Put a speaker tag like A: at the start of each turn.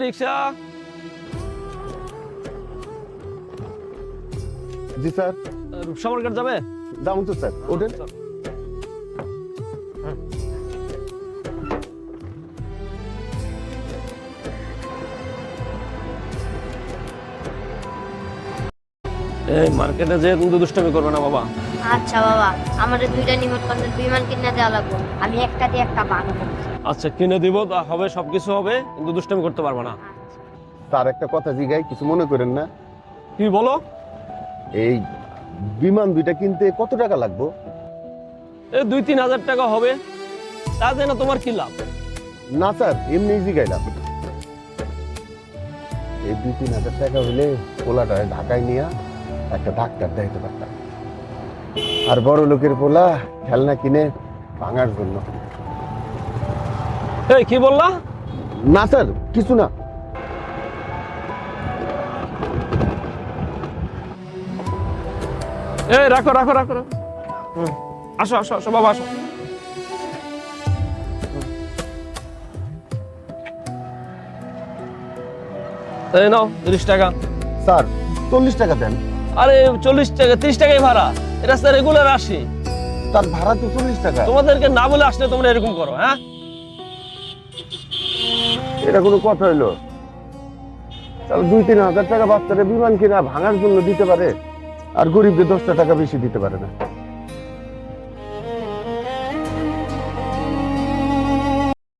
A: রিক্সা।
B: জি sir.
A: Rupsa market যাবে?
B: যাবো তো স্যার, ওঠেন।
A: এই মার্কেটে যেয়ে কিন্তু দুষ্টামি করবে না বাবা।
C: আচ্ছা বাবা, আমাদের দুইটা নিমন্ত্রণের বিমান কিনে দেওয়া লাগবে, আমি একটা দিয়ে একটা বানাবো।
A: আচ্ছা কিনে দিব, তা হবে, সবকিছু হবে, কিন্তু দুষ্টামি করতে পারবে না।
B: স্যার একটা কথা জিগাই, কিছু মনে করেন না।
A: কি বলো?
B: এই বিমান দুইটা কিনতে কত টাকা লাগবে?
A: এই 2-3 হাজার টাকা হবে, তাতে না তোমার কি লাভ?
B: না স্যার, এমনি জিগাইলাম। এই 2-3 হাজার টাকা হলে পোলাটা ঢাকায় নিয়ে একটা ডাক্তার দেখাতে পারতাম, আর বড় লোকের পোলা খেলনা কিনে ভাঙার জন্য।
A: এই কি বললা?
B: না স্যার, কিছু না।
A: এই রাখো রাখো রাখো রাখো। আসো আসো আসো বাবা, আসো। এই নাও 30 টাকা।
B: স্যার 40 টাকা দেন।
A: আরে 40 টাকা, 30 টাকাই ভাড়া, এটা স্যার রেগুলার আসে।
B: তার ভাড়া তো 40 টাকা।
A: তোমাদেরকে না বলে আসলে তোমরা এরকম করো, হ্যাঁ?
B: এটা কোনো কথা হইলো? তাহলে 2-3 হাজার টাকা বাচ্চারা বিমান কিনা ভাঙার জন্য দিতে পারে, আর গরিবদের 10টা টাকা বেশি দিতে পারে না।